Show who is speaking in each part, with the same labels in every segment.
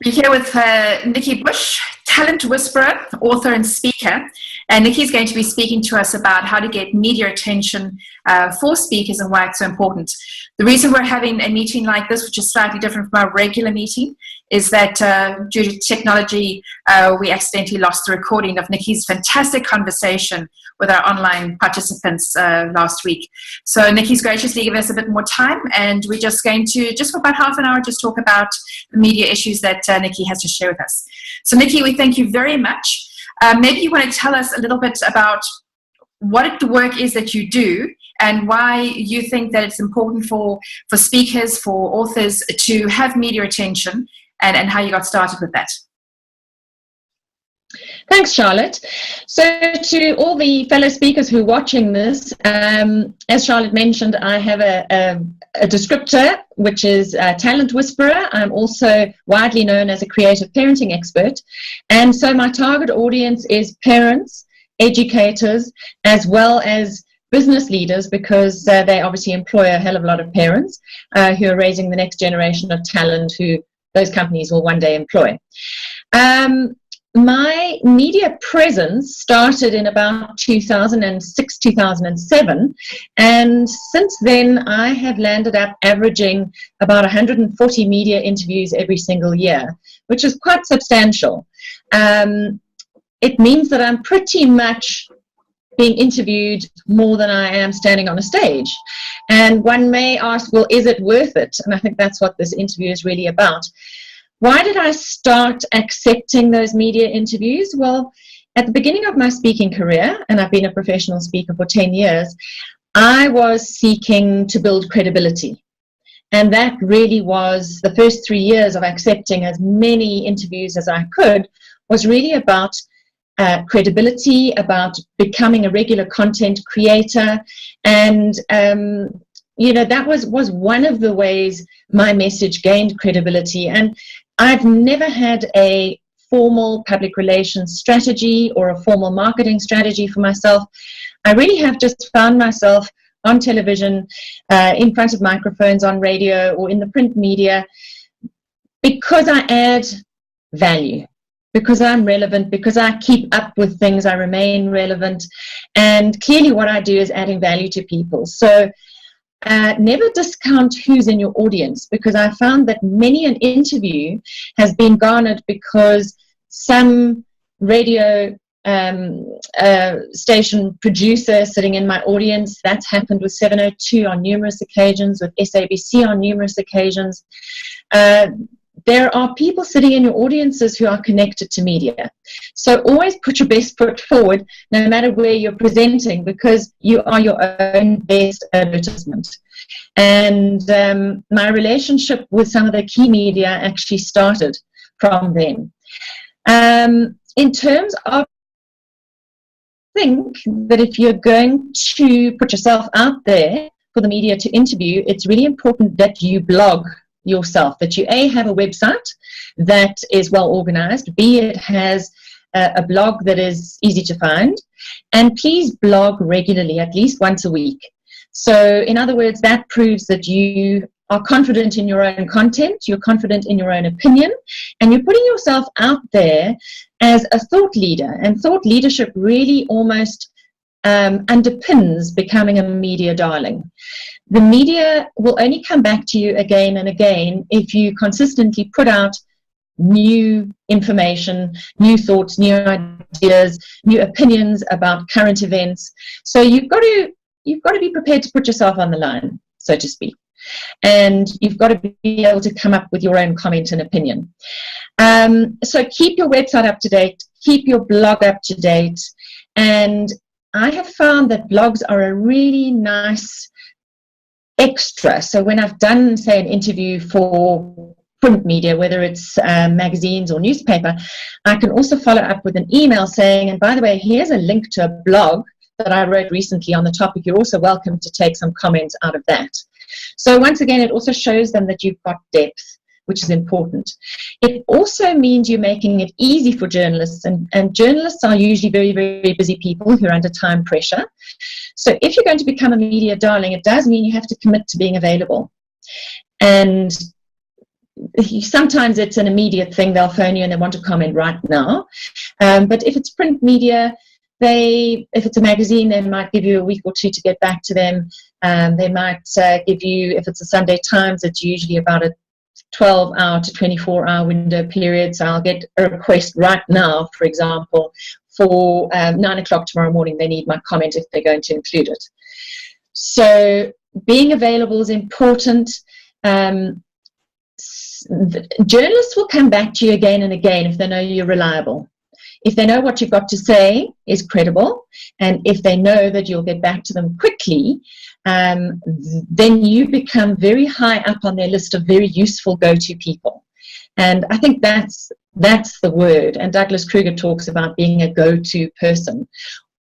Speaker 1: We're here with Nikki Bush, talent whisperer, author and speaker. And Nikki's going to be speaking to us about how to get media attention for speakers and why it's so important. The reason we're having a meeting like this, which is slightly different from our regular meeting, is that due to technology, we accidentally lost the recording of Nikki's fantastic conversation with our online participants last week. So Nikki's graciously given us a bit more time, and we're just going to, just for about half an hour, just talk about the media issues that Nikki has to share with us. So Nikki, we thank you very much. Maybe you want to tell us a little bit about what the work is that you do and why you think that it's important for speakers, for authors to have media attention, and how you got started with that.
Speaker 2: Thanks, Charlotte. So to all the fellow speakers who are watching this, as Charlotte mentioned, I have a descriptor, which is talent whisperer. I'm also widely known as a creative parenting expert. And so my target audience is parents, educators, as well as business leaders, because they obviously employ a hell of a lot of parents who are raising the next generation of talent who those companies will one day employ. My media presence started in about 2006, 2007, and since then I have landed up averaging about 140 media interviews every single year, which is quite substantial. It means that I'm pretty much being interviewed more than I am standing on a stage. And one may ask, well, is it worth it? And I think that's what this interview is really about. Why did I start accepting those media interviews? Well, at the beginning of my speaking career, and I've been a professional speaker for 10 years, I was seeking to build credibility. And that really was the first 3 years of accepting as many interviews as I could, was really about credibility, about becoming a regular content creator. And, you know, that was one of the ways my message gained credibility. And I've never had a formal public relations strategy or a formal marketing strategy for myself. I really have just found myself on television, in front of microphones, on radio, or in the print media, because I add value, because I'm relevant, because I keep up with things, I remain relevant. And clearly what I do is adding value to people. So never discount who's in your audience, because I found that many an interview has been garnered because some radio station producer sitting in my audience. That's happened with 702 on numerous occasions, with SABC on numerous occasions. There are people sitting in your audiences who are connected to media. So always put your best foot forward, no matter where you're presenting, because you are your own best advertisement. And my relationship with some of the key media actually started from then. In terms of, I think that if you're going to put yourself out there for the media to interview, it's really important that you blog yourself, that you A, have a website that is well organized, B, it has a blog that is easy to find, and please blog regularly, at least once a week. So in other words, that proves that you are confident in your own content, you're confident in your own opinion, and you're putting yourself out there as a thought leader. And thought leadership really almost underpins becoming a media darling. The media will only come back to you again and again if you consistently put out new information, new thoughts, new ideas, new opinions about current events. So you've got to be prepared to put yourself on the line, so to speak. And you've got to be able to come up with your own comment and opinion. So keep your website up to date, keep your blog up to date. And I have found that blogs are a really nice extra. So when I've done, say, an interview for print media, whether it's magazines or newspaper, I can also follow up with an email saying, and by the way, here's a link to a blog that I wrote recently on the topic. You're also welcome to take some comments out of that. So once again, it also shows them that you've got depth, which is important. It also means you're making it easy for journalists, and journalists are usually very, very busy people who are under time pressure. So if you're going to become a media darling, it does mean you have to commit to being available. And sometimes it's an immediate thing. They'll phone you and they want to comment right now. But if it's print media, if it's a magazine, they might give you a week or two to get back to them. They might give you, if it's a Sunday Times, it's usually about a 12-hour to 24-hour window period. So I'll get a request right now, for example, for 9 o'clock tomorrow morning. They need my comment if they're going to include it. So being available is important. Journalists will come back to you again and again if they know you're reliable. If they know what you've got to say is credible, and if they know that you'll get back to them quickly, then you become very high up on their list of very useful go-to people. And I think that's the word. And Douglas Kruger talks about being a go-to person.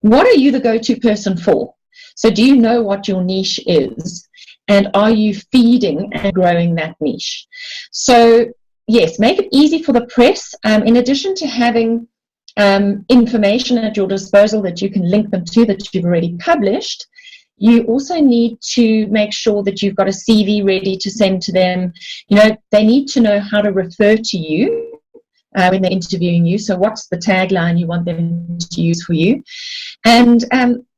Speaker 2: What are you the go-to person for? So do you know what your niche is? And are you feeding and growing that niche? So yes, make it easy for the press. In addition to having information at your disposal that you can link them to that you've already published, you also need to make sure that you've got a CV ready to send to them. They need to know how to refer to you when they're interviewing you. So what's the tagline you want them to use for you? And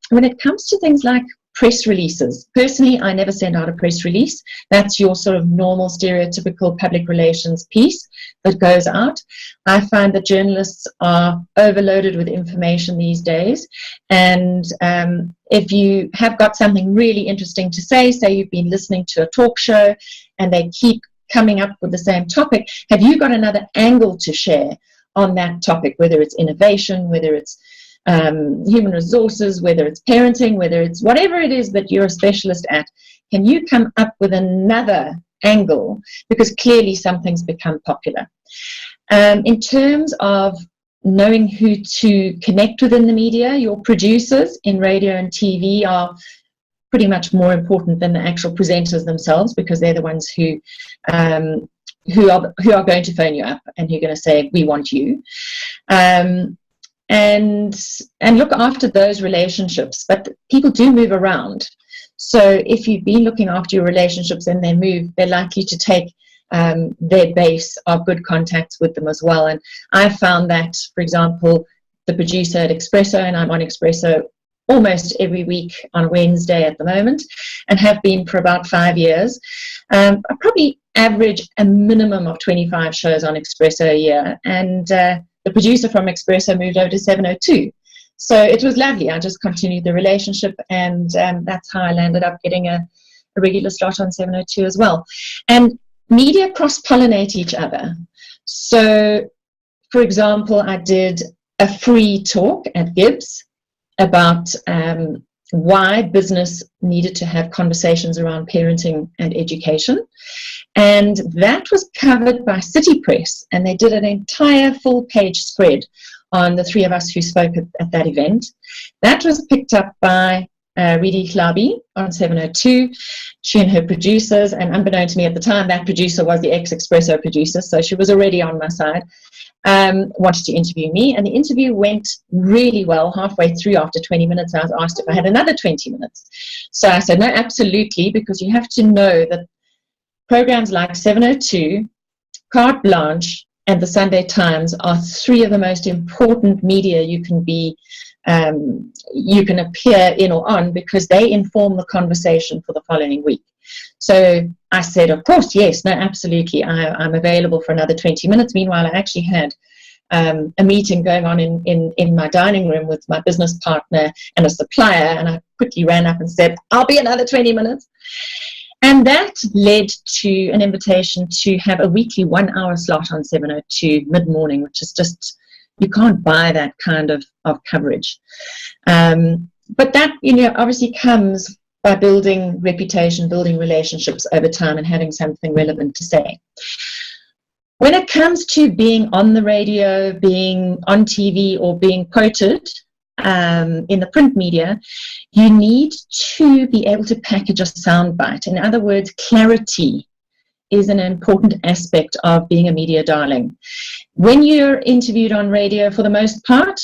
Speaker 2: when it comes to things like press releases, personally, I never send out a press release. That's your sort of normal, stereotypical public relations piece that goes out. I find that journalists are overloaded with information these days. And if you have got something really interesting to say you've been listening to a talk show and they keep coming up with the same topic, have you got another angle to share on that topic, whether it's innovation, whether it's human resources, whether it's parenting, whether it's whatever it is that you're a specialist at? Can you come up with another angle? Because clearly something's become popular. In terms of knowing who to connect with in the media, your producers in radio and TV are pretty much more important than the actual presenters themselves, because they're the ones who are going to phone you up and who are going to say, we want you. And look after those relationships. But people do move around. So if you've been looking after your relationships and they move, they're likely to take their base of good contacts with them as well. And I found that, for example, the producer at Expresso, and I'm on Expresso almost every week on Wednesday at the moment, and have been for about 5 years. I probably average a minimum of 25 shows on Expresso a year. And the producer from Expresso moved over to 702. So it was lovely. I just continued the relationship, and that's how I landed up getting a regular slot on 702 as well. And media cross-pollinate each other. So, for example, I did a free talk at Gibbs about why business needed to have conversations around parenting and education. And that was covered by City Press, and they did an entire full-page spread on the three of us who spoke at that event. That was picked up by Ridi Klabi on 702, she and her producers, and unbeknown to me at the time, that producer was the ex-Expresso producer, so she was already on my side, wanted to interview me, and the interview went really well. Halfway through, after 20 minutes, I was asked if I had another 20 minutes. So I said, no, absolutely, because you have to know that programs like 702, Carte Blanche, and the Sunday Times are three of the most important media you can appear in or on, because they inform the conversation for the following week. So I said, of course, yes, no, absolutely, I'm available for another 20 minutes. Meanwhile, I actually had a meeting going on in my dining room with my business partner and a supplier, and I quickly ran up and said, I'll be another 20 minutes. And that led to an invitation to have a weekly 1 hour slot on 702 mid-morning, which is just, you can't buy that kind of coverage. But that, obviously comes by building reputation, building relationships over time, and having something relevant to say. When it comes to being on the radio, being on TV, or being quoted in the print media, you need to be able to package a soundbite. In other words, clarity is an important aspect of being a media darling. When you're interviewed on radio, for the most part,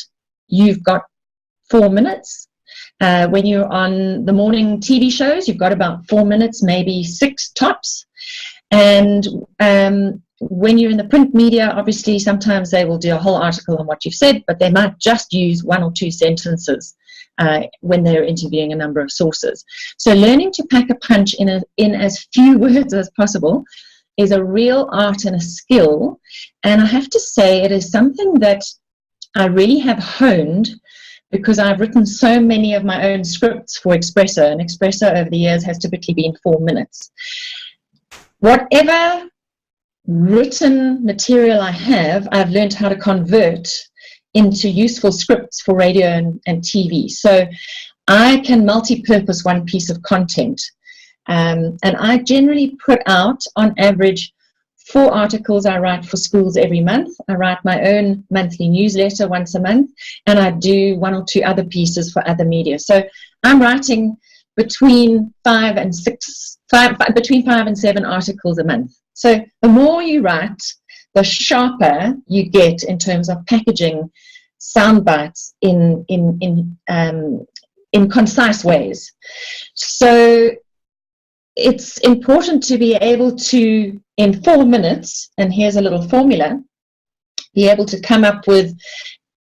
Speaker 2: you've got 4 minutes. When you're on the morning TV shows, you've got about 4 minutes, maybe 6 tops. And when you're in the print media, obviously sometimes they will do a whole article on what you've said, but they might just use 1 or 2 sentences when they're interviewing a number of sources. So learning to pack a punch in as few words as possible is a real art and a skill. And I have to say it is something that I really have honed, because I've written so many of my own scripts for Espresso, and Espresso over the years has typically been 4 minutes. Whatever written material I have, I've learned how to convert into useful scripts for radio and TV. So I can multi-purpose one piece of content. And I generally put out, on average, 4 articles I write for schools every month. I write my own monthly newsletter once a month, and I do 1 or 2 other pieces for other media. So I'm writing between 5 and 7 articles a month. So the more you write, the sharper you get in terms of packaging sound bites in concise ways. So it's important to be able to, in 4 minutes, and here's a little formula, be able to come up with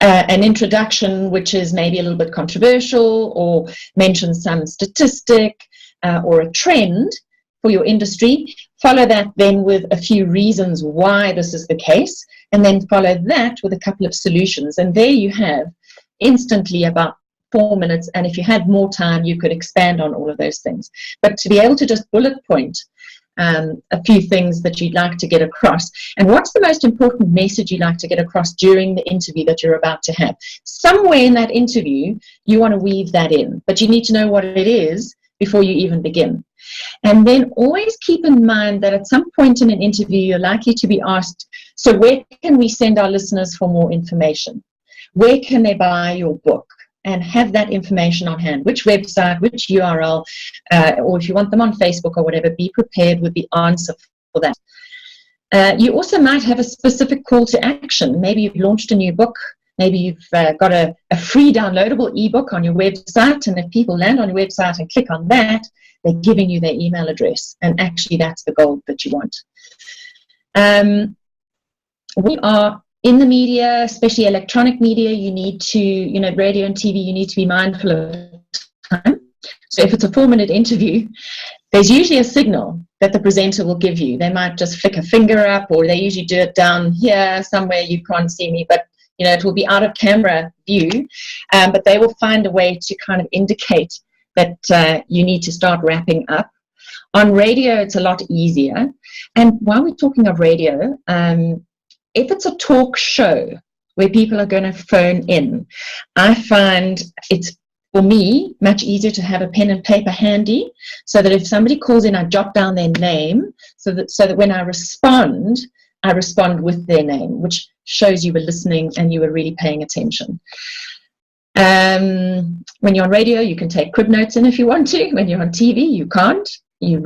Speaker 2: an introduction which is maybe a little bit controversial, or mention some statistic or a trend for your industry. Follow that then with a few reasons why this is the case, and then follow that with a couple of solutions. And there you have instantly about 4 minutes, and if you had more time, you could expand on all of those things. But to be able to just bullet point a few things that you'd like to get across, and what's the most important message you'd like to get across during the interview that you're about to have. Somewhere in that interview, you want to weave that in, but you need to know what it is before you even begin. And then always keep in mind that at some point in an interview, you're likely to be asked, so where can we send our listeners for more information? Where can they buy your book? And have that information on hand. Which website, which URL, or if you want them on Facebook or whatever, be prepared with the answer for that. You also might have a specific call to action. Maybe you've launched a new book. Maybe you've got a free downloadable ebook on your website, and if people land on your website and click on that, they're giving you their email address. And actually, that's the goal that you want. We are in the media, especially electronic media, you need to, radio and TV, you need to be mindful of time. So if it's a 4-minute interview, there's usually a signal that the presenter will give you. They might just flick a finger up, or they usually do it down here somewhere you can't see me, but it will be out of camera view. But they will find a way to kind of indicate that you need to start wrapping up. On radio, it's a lot easier. And while we're talking of radio, if it's a talk show where people are going to phone in, I find it's, for me, much easier to have a pen and paper handy, so that if somebody calls in, I jot down their name, so that when I respond with their name, which shows you were listening and you were really paying attention. When you're on radio, you can take crib notes in if you want to. When you're on TV, you can't. You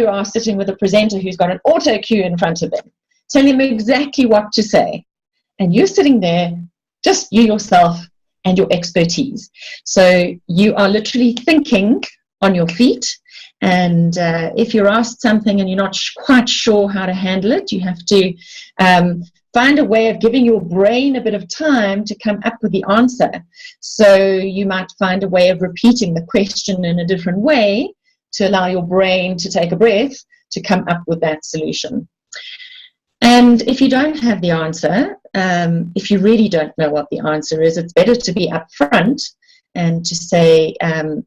Speaker 2: are sitting with a presenter who's got an auto cue in front of them, telling them exactly what to say. And you're sitting there, just you yourself and your expertise. So you are literally thinking on your feet. And if you're asked something and you're not quite sure how to handle it, you have to find a way of giving your brain a bit of time to come up with the answer. So you might find a way of repeating the question in a different way to allow your brain to take a breath to come up with that solution. And if you don't have the answer, if you really don't know what the answer is, it's better to be upfront and to say, I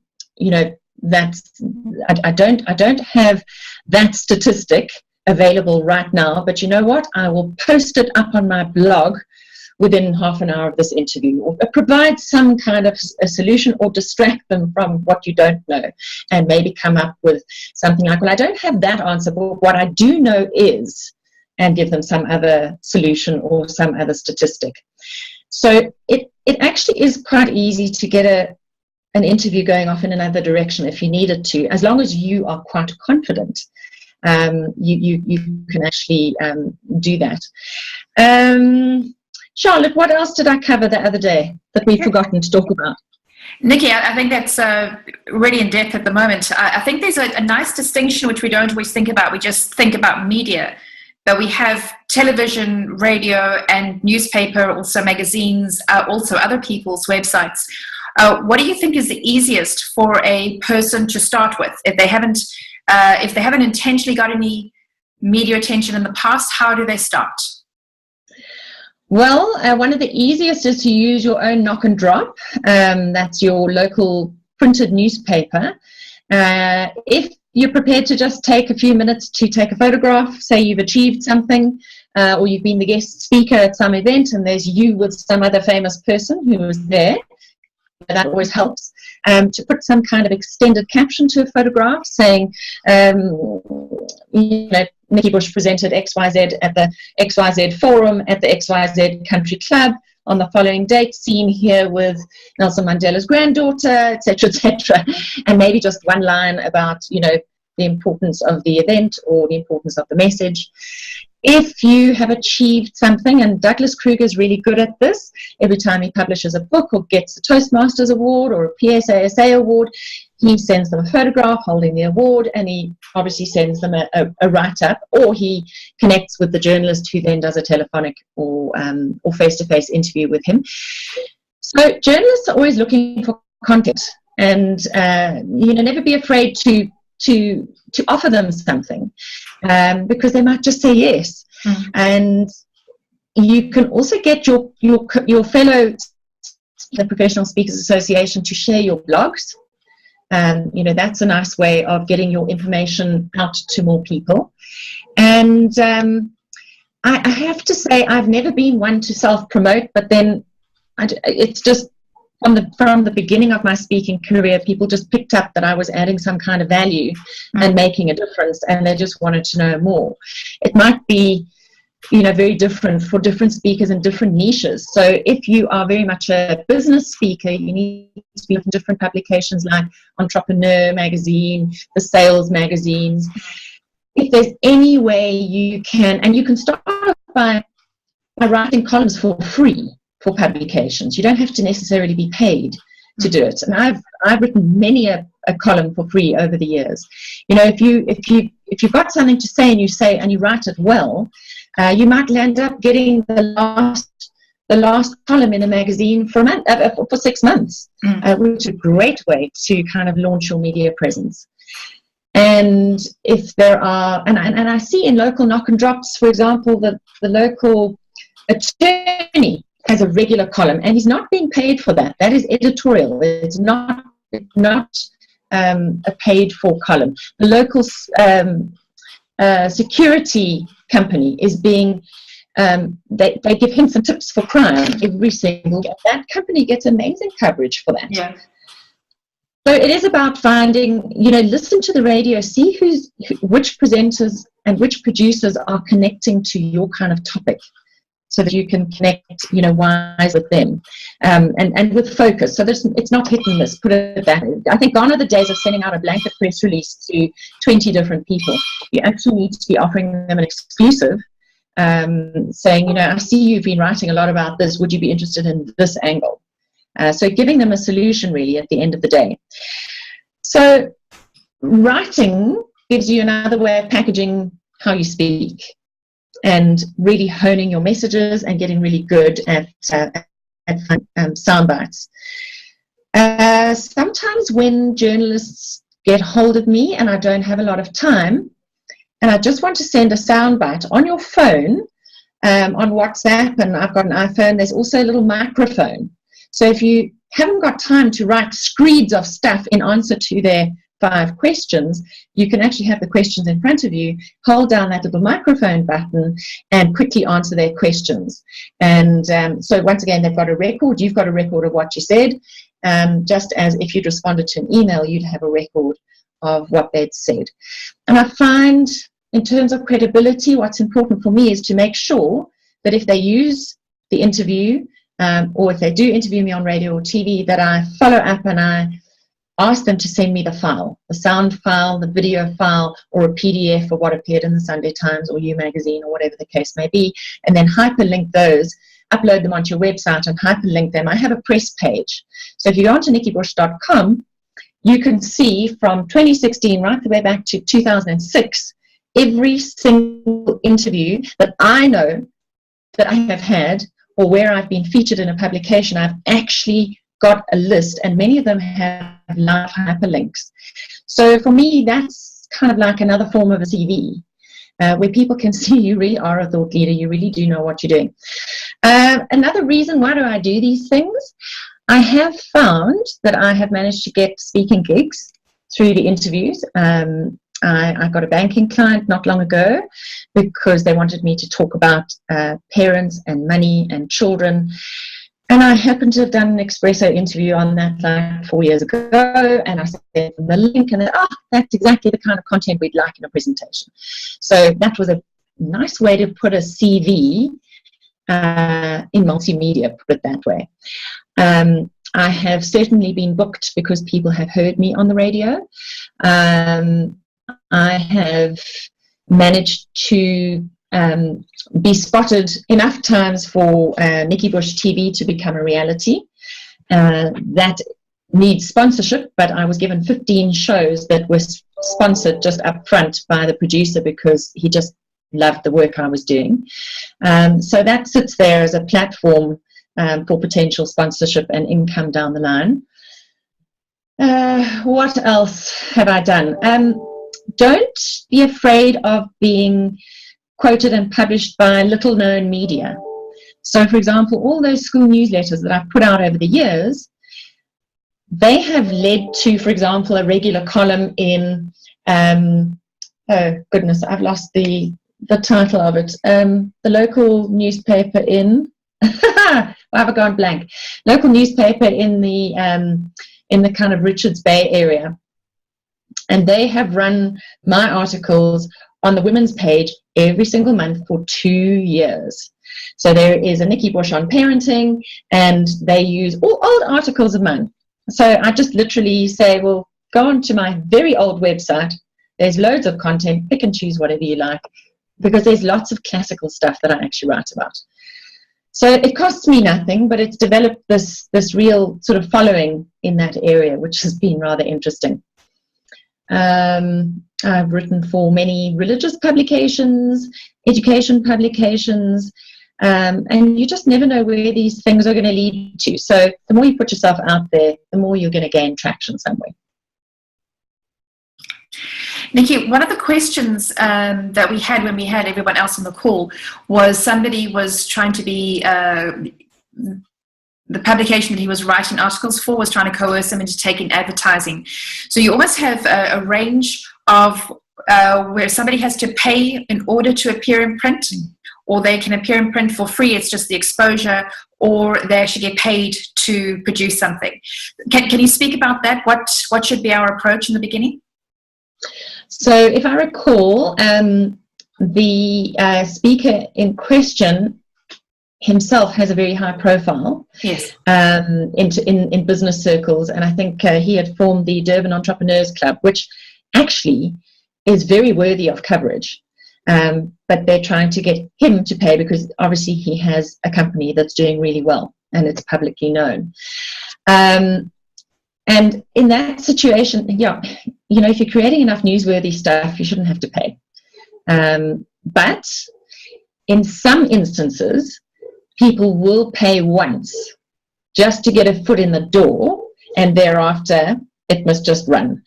Speaker 2: don't have that statistic available right now, but you know what? I will post it up on my blog within half an hour of this interview, or provide some kind of a solution, or distract them from what you don't know, and maybe come up with something like, well, I don't have that answer, but what I do know is, and give them some other solution or some other statistic. So it actually is quite easy to get an interview going off in another direction if you needed to, as long as you are quite confident. You can actually do that. Charlotte, what else did I cover the other day that we've forgotten to talk about?
Speaker 1: Nikki, I think that's really in depth at the moment. I think there's a nice distinction which we don't always think about. We just think about media, but we have television, radio, and newspaper, also magazines, also other people's websites. What do you think is the easiest for a person to start with if they haven't intentionally got any media attention in the past? How do they start?
Speaker 2: Well, one of the easiest is to use your own knock and drop. That's your local printed newspaper. If you're prepared to just take a few minutes to take a photograph, say you've achieved something, or you've been the guest speaker at some event and there's you with some other famous person who was there, that always helps. To put some kind of extended caption to a photograph saying, Nikki Bush presented XYZ at the XYZ Forum at the XYZ Country Club on the following date, seen here with Nelson Mandela's granddaughter, etc., etc. And maybe just one line about, the importance of the event or the importance of the message. If you have achieved something, and Douglas Kruger is really good at this, every time he publishes a book or gets a Toastmasters Award or a PSASA Award, he sends them a photograph holding the award, and he obviously sends them a write-up, or he connects with the journalist who then does a telephonic or face-to-face interview with him. So journalists are always looking for content, and never be afraid to offer them something, because they might just say yes. Mm. And you can also get your fellow the Professional Speakers Association to share your blogs. That's a nice way of getting your information out to more people. And I have to say, I've never been one to self-promote, but then it's just from the beginning of my speaking career, people just picked up that I was adding some kind of value and making a difference, and they just wanted to know more. It might be, very different for different speakers in different niches. So if you are very much a business speaker, you need to be in different publications like Entrepreneur Magazine, the sales magazines. If there's any way you can, and you can start by writing columns for free for publications. You don't have to necessarily be paid to do it. And I've written many a column for free over the years. If you've got something to say and you write it well, you might end up getting the last column in a magazine for 6 months, which is a great way to kind of launch your media presence. And if there are, and I see in local knock and drops, for example, the local attorney has a regular column, and he's not being paid for that. That is editorial. It's not a paid for column. The local security company is being, they give him some tips for crime every single day. That company gets amazing coverage for that. Yeah. So it is about finding, listen to the radio, see which presenters and which producers are connecting to your kind of topic, so that you can connect, wise with them, and with focus. So it's not hit and miss, put it that way. I think gone are the days of sending out a blanket press release to 20 different people. You actually need to be offering them an exclusive, saying, I see you've been writing a lot about this. Would you be interested in this angle? So giving them a solution, really, at the end of the day. So writing gives you another way of packaging how you speak, and really honing your messages and getting really good at sound bites. Sometimes when journalists get hold of me and I don't have a lot of time, and I just want to send a sound bite on your phone, on WhatsApp, and I've got an iPhone, there's also a little microphone. So if you haven't got time to write screeds of stuff in answer to their 5 questions, you can actually have the questions in front of you, hold down that little microphone button, and quickly answer their questions. And so once again, they've got a record. You've got a record of what you said, just as if you'd responded to an email, you'd have a record of what they'd said. And I find, in terms of credibility, what's important for me is to make sure that if they use the interview, or if they do interview me on radio or TV, that I follow up and I ask them to send me the file, the sound file, the video file, or a PDF of what appeared in the Sunday Times or You Magazine or whatever the case may be, and then hyperlink those upload them onto your website and hyperlink them. I have a press page. So if you go onto nikkibush.com, you can see from 2016 right the way back to 2006, every single interview that I know that I have had, or where I've been featured in a publication. I've actually got a list, and many of them have live hyperlinks. So for me, that's kind of like another form of a CV, where people can see you really are a thought leader, you really do know what you're doing. Another reason why do I do these things, I have found that I have managed to get speaking gigs through the interviews. I got a banking client not long ago because they wanted me to talk about parents and money and children. And I happened to have done an espresso interview on that like 4 years ago, and I sent them the link, and that's exactly the kind of content we'd like in a presentation. So that was a nice way to put a CV in multimedia, put it that way. I have certainly been booked because people have heard me on the radio. I have managed to be spotted enough times for Nikki Bush TV to become a reality. That needs sponsorship, but I was given 15 shows that were sponsored just up front by the producer because he just loved the work I was doing. So that sits there as a platform for potential sponsorship and income down the line. What else have I done? Don't be afraid of being quoted and published by little known media. So for example, all those school newsletters that I've put out over the years, they have led to, for example, a regular column in, oh goodness, I've lost the title of it, the local newspaper in, why have I gone blank? Local newspaper in the kind of Richards Bay area. And they have run my articles on the women's page every single month for 2 years. So there is a Nikki Bush on parenting, and they use all old articles of mine. So I just literally say, well, go on to my very old website. There's loads of content. Pick and choose whatever you like, because there's lots of classical stuff that I actually write about. So it costs me nothing, but it's developed this real sort of following in that area, which has been rather interesting. I've written for many religious publications, education publications, and you just never know where these things are going to lead to. So the more you put yourself out there, the more you're going to gain traction somewhere.
Speaker 1: Nikki, one of the questions that we had when we had everyone else on the call was somebody was trying to be, the publication that he was writing articles for was trying to coerce him into taking advertising. So you almost have a range of where somebody has to pay in order to appear in print, or they can appear in print for free, it's just the exposure, or they actually get paid to produce something. Can you speak about that? What should be our approach in the beginning?
Speaker 2: So if I recall, the speaker in question himself has a very high profile.
Speaker 1: Yes.
Speaker 2: In business circles, and I think he had formed the Durban Entrepreneurs Club, which actually is very worthy of coverage. But they're trying to get him to pay because obviously he has a company that's doing really well and it's publicly known. And in that situation, yeah, you know, if you're creating enough newsworthy stuff, you shouldn't have to pay. But in some instances, people will pay once just to get a foot in the door, and thereafter it must just run.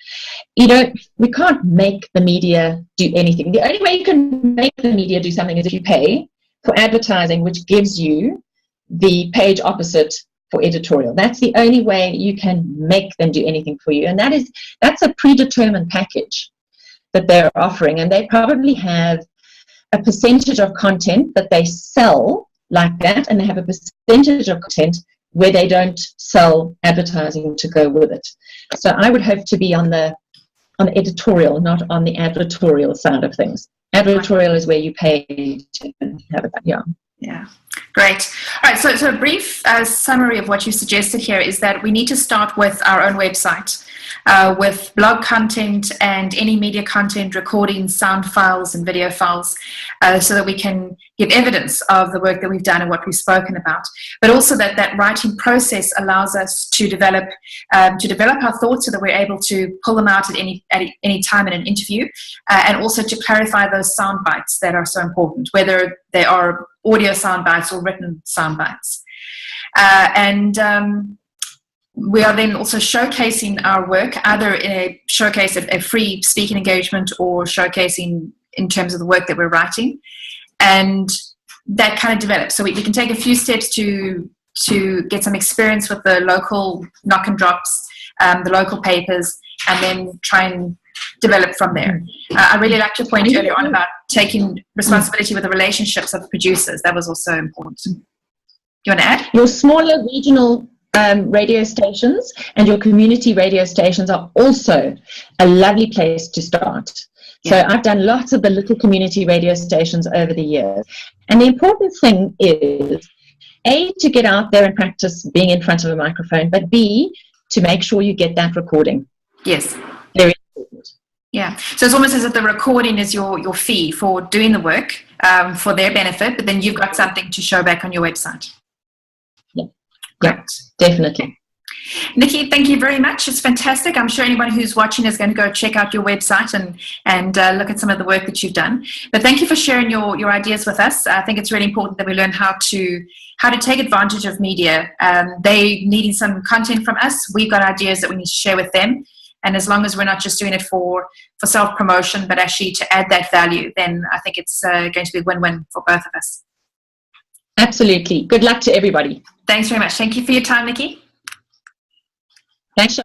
Speaker 2: You know, we can't make the media do anything. The only way you can make the media do something is if you pay for advertising, which gives you the page opposite for editorial. That's the only way you can make them do anything for you, and that's a predetermined package that they're offering, and they probably have a percentage of content that they sell like that, and they have a percentage of content where they don't sell advertising to go with it. So I would hope to be on the editorial, not on the advertorial side of things. Advertorial is where you pay to have it. Yeah.
Speaker 1: Yeah, great. All right, so a brief summary of what you suggested here is that we need to start with our own website. with blog content and any media content, recordings, sound files and video files, so that we can give evidence of the work that we've done and what we've spoken about. But also that writing process allows us to develop our thoughts so that we're able to pull them out at any time in an interview, and also to clarify those sound bites that are so important, whether they are audio sound bites or written sound bites. We are then also showcasing our work, either in a showcase of a free speaking engagement or showcasing in terms of the work that we're writing. And that kind of develops. So we can take a few steps to get some experience with the local knock and drops, the local papers, and then try and develop from there. I really liked your point earlier on about taking responsibility with the relationships of producers. That was also important. Do you want to add?
Speaker 2: Your smaller regional radio stations and your community radio stations are also a lovely place to start. So I've done lots of the little community radio stations over the years. And the important thing is, A, to get out there and practice being in front of a microphone, but B, to make sure you get that recording.
Speaker 1: Yes.
Speaker 2: Very important.
Speaker 1: Yeah. So it's almost as if the recording is your fee for doing the work for their benefit, but then you've got something to show back on your website.
Speaker 2: Yeah, definitely.
Speaker 1: Nikki, thank you very much. It's fantastic. I'm sure anyone who's watching is going to go check out your website and look at some of the work that you've done. But thank you for sharing your ideas with us. I think it's really important that we learn how to take advantage of media. They needing some content from us. We've got ideas that we need to share with them. And as long as we're not just doing it for self-promotion, but actually to add that value, then I think it's going to be a win-win for both of us.
Speaker 2: Absolutely. Good luck to everybody.
Speaker 1: Thanks very much. Thank you for your time, Nikki.
Speaker 2: Thanks.